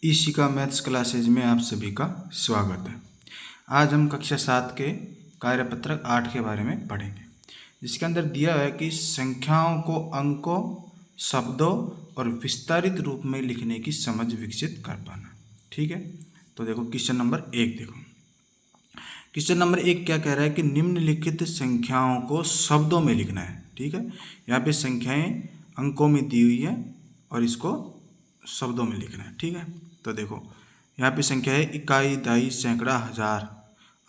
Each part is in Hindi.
ईशिका मैथ्स क्लासेज में आप सभी का स्वागत है। आज हम कक्षा 7 के कार्यपत्रक 8 के बारे में पढ़ेंगे, जिसके अंदर दिया है कि संख्याओं को अंकों, शब्दों और विस्तारित रूप में लिखने की समझ विकसित कर पाना। ठीक है, तो देखो क्वेश्चन नंबर 1 देखो। क्वेश्चन नंबर 1 क्या कह रहा है कि निम्नलिखित संख्याओं को शब्दों में लिखना है। ठीक है, यहाँ पे संख्याएं अंकों में दी हुई है और इसको शब्दों में लिखना है। ठीक है, तो देखो यहाँ पे संख्या है इकाई, दहाई, सैकड़ा, हजार,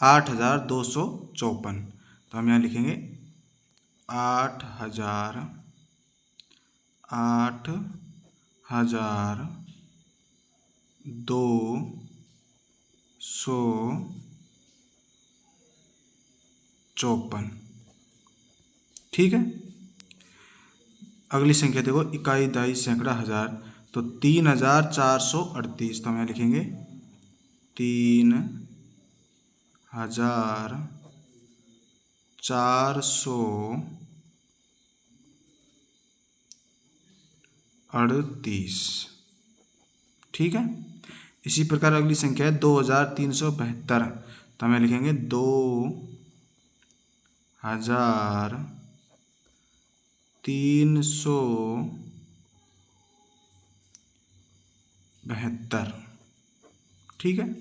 8,254। तो हम यहाँ लिखेंगे 8,000, 8,254। ठीक है, अगली संख्या देखो इकाई, दहाई, सैकड़ा, हजार, तो 3,438। तो हम यहाँ लिखेंगे 3,438। ठीक है, इसी प्रकार अगली संख्या है 2,372। तो हम यहाँ लिखेंगे 2,372। ठीक है,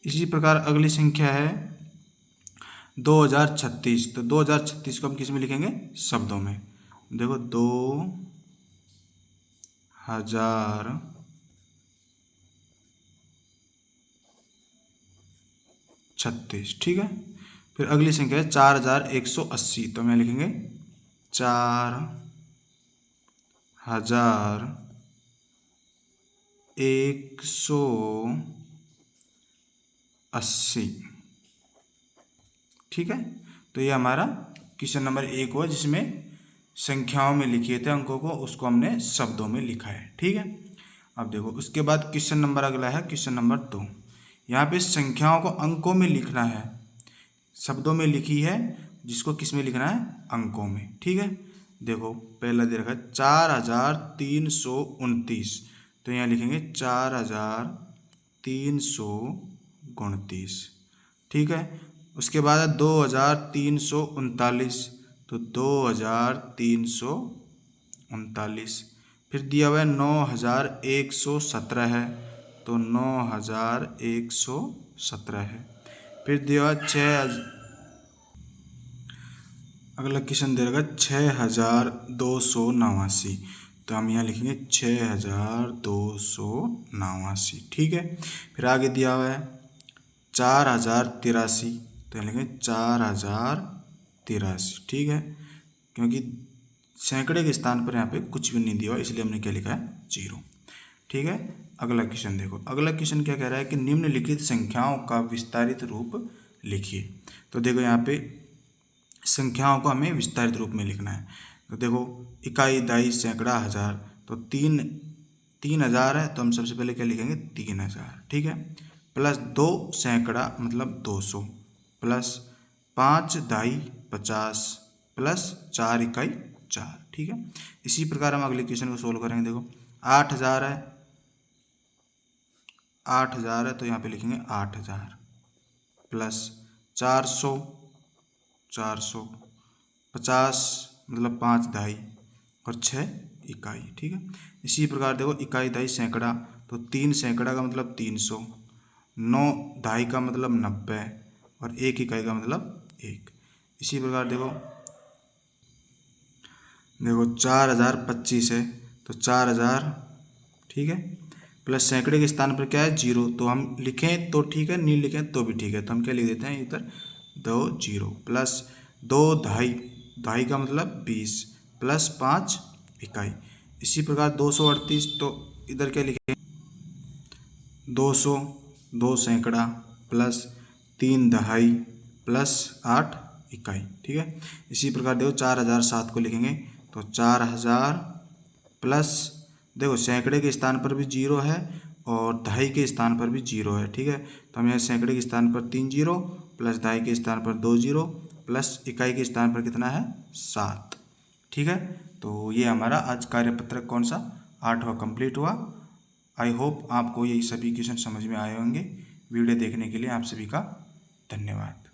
इसी प्रकार अगली संख्या है 2,036। तो 2,036 को हम किस में लिखेंगे? शब्दों में। देखो 2,036। ठीक है, फिर अगली संख्या है 4,180। तो हम यहाँ लिखेंगे 4,180। ठीक है, तो ये हमारा क्वेश्चन नंबर 1 हुआ, जिसमें संख्याओं में लिखे थे अंकों को, उसको हमने शब्दों में लिखा है। ठीक है, अब देखो उसके बाद क्वेश्चन नंबर अगला है क्वेश्चन नंबर 2। यहाँ पे संख्याओं को अंकों में लिखना है, शब्दों में लिखी है, जिसको किस में लिखना है? अंकों में। ठीक है, देखो पहला दे रखा है 4,329। तो यहाँ लिखेंगे 4,329। ठीक है, उसके बाद है 2,339। तो 2,339। फिर दिया हुआ है 9,117 है, तो 9,117 है। फिर दिया हुआ 6,000, अगला क्वेश्चन दे रखा 6,289। तो हम यहाँ लिखेंगे 6,289। ठीक है, फिर आगे दिया हुआ है 4,083। तो यहाँ लिखेंगे 4,083। ठीक है, क्योंकि सैकड़े के स्थान पर यहाँ पे कुछ भी नहीं दिया हुआ, इसलिए हमने क्या लिखा है? 0। ठीक है, अगला क्वेश्चन देखो। अगला क्वेश्चन क्या कह रहा है कि निम्नलिखित संख्याओं का विस्तारित रूप लिखिए। तो देखो यहाँ पे संख्याओं को हमें विस्तारित रूप में लिखना है। तो देखो इकाई, दहाई, सैकड़ा, हजार, तो 3,000 है, तो हम सबसे पहले क्या लिखेंगे? 3,000। ठीक है, प्लस 2 सैकड़ा मतलब 200, प्लस 5 दहाई 50, प्लस 4 इकाई 4। ठीक है, इसी प्रकार हम अगले क्वेश्चन को सोल्व करेंगे। देखो 8,000 है, 8,000 है, तो यहाँ पे लिखेंगे 8,000, प्लस 400, 50 मतलब 5 दहाई और 6 इकाई। ठीक है, इसी प्रकार देखो इकाई, दहाई, सैकड़ा, तो 3 सैकड़ा का मतलब 300, 9 दहाई का मतलब 90 और 1 इकाई का मतलब 1। इसी प्रकार देखो 4,025 है, तो 4,000। ठीक है, प्लस सैकड़े के स्थान पर क्या है? 0। तो हम लिखें तो ठीक है, नहीं लिखें तो भी ठीक है, तो हम क्या लिख देते हैं इधर? 2 0, प्लस 2 दहाई, दहाई का मतलब 20, प्लस 5 इकाई। इसी प्रकार 238, तो इधर क्या लिखें? 200, 2 सैकड़ा, प्लस 3 दहाई, प्लस 8 इकाई। ठीक है, इसी प्रकार देखो 4,007 को लिखेंगे, तो 4,000 प्लस देखो सैकड़े के स्थान पर भी 0 है और दहाई के स्थान पर भी 0 है। ठीक है, तो हम यहाँ सैकड़े के स्थान पर 3 0, प्लस दहाई के स्थान पर 2 0, प्लस इकाई के स्थान पर कितना है? 7। ठीक है, तो ये हमारा आज कार्यपत्रक कौन सा? 8वां कंप्लीट हुआ। आई होप आपको ये सभी क्वेश्चन समझ में आए होंगे। वीडियो देखने के लिए आप सभी का धन्यवाद।